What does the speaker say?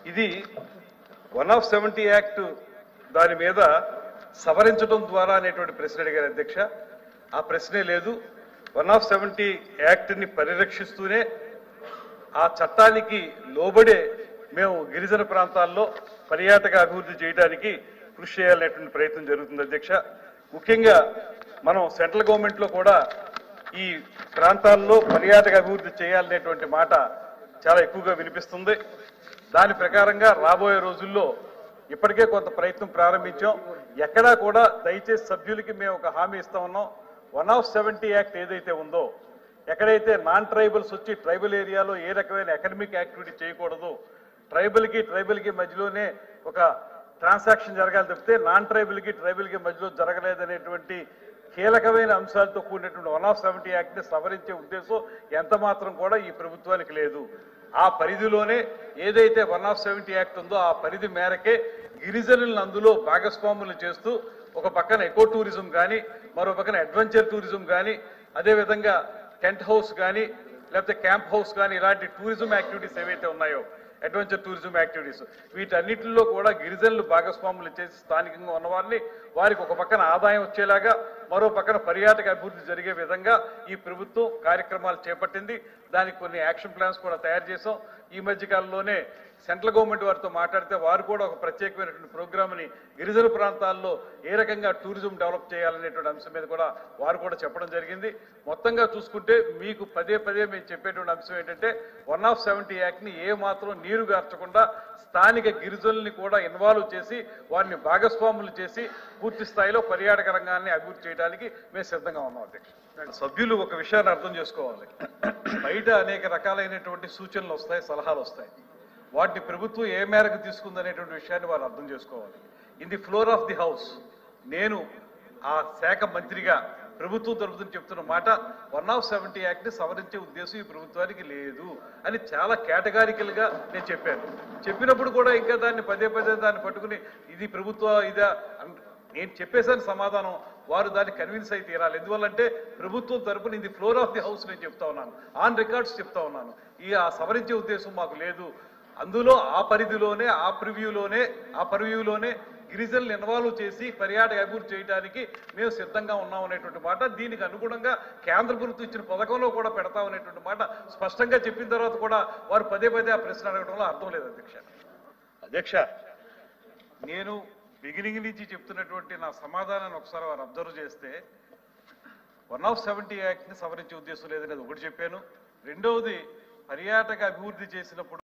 ఇది 170 యాక్ట్ దాని మీద సవరించడం ద్వారా అనేటువంటి ప్రశ్న అడిగారు అధ్యక్ష. ఆ ప్రశ్నే లేదు. 170 యాక్ట్ని పరిరక్షిస్తూనే ఆ చట్టానికి లోబడే మేము గిరిజన ప్రాంతాల్లో పర్యాటక అభివృద్ధి చేయడానికి కృషి చేయాలనేటువంటి ప్రయత్నం జరుగుతుంది అధ్యక్ష. ముఖ్యంగా మనం సెంట్రల్ గవర్నమెంట్లో కూడా ఈ ప్రాంతాల్లో పర్యాటక అభివృద్ధి చేయాలనేటువంటి మాట చాలా ఎక్కువగా వినిపిస్తుంది. దాని ప్రకారంగా రాబోయే రోజుల్లో ఇప్పటికే కొంత ప్రయత్నం ప్రారంభించాం. ఎక్కడా కూడా దయచేసి సభ్యులకి మేము ఒక హామీ ఇస్తా ఉన్నాం. 170 యాక్ట్ ఏదైతే ఉందో, ఎక్కడైతే నాన్ ట్రైబల్స్ వచ్చి ట్రైబల్ ఏరియాలో ఏ రకమైన ఎకనమిక్ యాక్టివిటీ చేయకూడదు, ట్రైబల్కి మధ్యలోనే ఒక ట్రాన్సాక్షన్ జరగాలి తప్పితే నాన్ ట్రైబల్కి మధ్యలో జరగలేదనేటువంటి కీలకమైన అంశాలతో కూడినటువంటి 170 యాక్ట్ని సవరించే ఉద్దేశం ఎంత మాత్రం కూడా ఈ ప్రభుత్వానికి లేదు. ఆ పరిధిలోనే ఏదైతే 170 యాక్ట్ ఉందో ఆ పరిధి మేరకే గిరిజనులను అందులో భాగస్వాములు చేస్తూ ఒక పక్కన ఎకో టూరిజం కానీ, మరో పక్కన అడ్వెంచర్ టూరిజం కానీ, అదేవిధంగా టెంట్ హౌస్ కానీ, లేకపోతే క్యాంప్ హౌస్ కానీ, ఇలాంటి టూరిజం యాక్టివిటీస్ ఏవైతే ఉన్నాయో, అడ్వెంచర్ టూరిజం యాక్టివిటీస్, వీటన్నిటిలో కూడా గిరిజనులు భాగస్వాములు చేసి స్థానికంగా ఉన్నవారిని వారికి ఒక పక్కన ఆదాయం వచ్చేలాగా, మరో పక్కన పర్యాటక అభివృద్ధి జరిగే విధంగా ఈ ప్రభుత్వం కార్యక్రమాలు చేపట్టింది. దానికి కొన్ని యాక్షన్ ప్లాన్స్ కూడా తయారు చేసాం. ఈ మధ్య కాలంలోనే సెంట్రల్ గవర్నమెంట్ వారితో మాట్లాడితే వారు కూడా ఒక ప్రత్యేకమైనటువంటి ప్రోగ్రామ్ని గిరిజన ప్రాంతాల్లో ఏ రకంగా టూరిజం డెవలప్ చేయాలనేటువంటి అంశం మీద కూడా వారు కూడా చెప్పడం జరిగింది. మొత్తంగా చూసుకుంటే మీకు పదే మేము చెప్పేటువంటి అంశం ఏంటంటే 170 యాక్ట్ని ఏ మాత్రం నీరు గార్చకుండా స్థానిక గిరిజనుల్ని కూడా ఇన్వాల్వ్ చేసి వారిని భాగస్వాములు చేసి పూర్తి స్థాయిలో పర్యాటక రంగాన్ని అభివృద్ధి చేయడానికి మేము సిద్ధంగా ఉన్నాం అధ్యక్ష. సభ్యులు ఒక విషయాన్ని అర్థం చేసుకోవాలి. బయట అనేక రకాలైనటువంటి సూచనలు వస్తాయి, సలహాలు వస్తాయి. వాటిని ప్రభుత్వం ఏ మేరకు తీసుకుందనేటువంటి విషయాన్ని వారు అర్థం చేసుకోవాలి. In the floor of the house నేను ఆ శాఖ మంత్రిగా ప్రభుత్వం తరపున చెప్తున్న మాట 170 యాక్ట్ని సవరించే ఉద్దేశం ఈ ప్రభుత్వానికి లేదు అని చాలా కేటగారికల్గా నేను చెప్పాను. చెప్పినప్పుడు కూడా ఇంకా దాన్ని పదే దాన్ని పట్టుకుని ఇది ప్రభుత్వ ఇదా నేను చెప్పేసాను సమాధానం. వారు దాన్ని కన్విన్స్ అయి తీరాలి. ఎందువల్లంటే ప్రభుత్వం తరపున ఇది ఫ్లోర్ ఆఫ్ ది హౌస్ నేను చెప్తా ఉన్నాను, ఆన్ రికార్డ్స్ చెప్తా ఉన్నాను. ఆ సవరించే ఉద్దేశం మాకు లేదు. అందులో ఆ పరిధిలోనే ఆ పర్వ్యూలోనే గిరిజనులు ఇన్వాల్వ్ చేసి పర్యాటక అభివృద్ధి చేయడానికి మేము సిద్ధంగా ఉన్నాం అనేటువంటి మాట, దీనికి అనుగుణంగా కేంద్ర ప్రభుత్వం ఇచ్చిన పథకంలో కూడా పెడతాం అనేటువంటి మాట స్పష్టంగా చెప్పిన తర్వాత కూడా వారు పదే ఆ ప్రశ్న అడగడంలో అర్థం లేదు అధ్యక్ష. నేను బిగినింగ్ నుంచి చెప్తున్నటువంటి నా సమాధానాన్ని ఒకసారి వారు అబ్జర్వ్ చేస్తే 170 యాక్ట్ని సవరించే ఉద్దేశం లేదనేది ఒకటి చెప్పాను. రెండవది, పర్యాటక అభివృద్ధి చేసినప్పుడు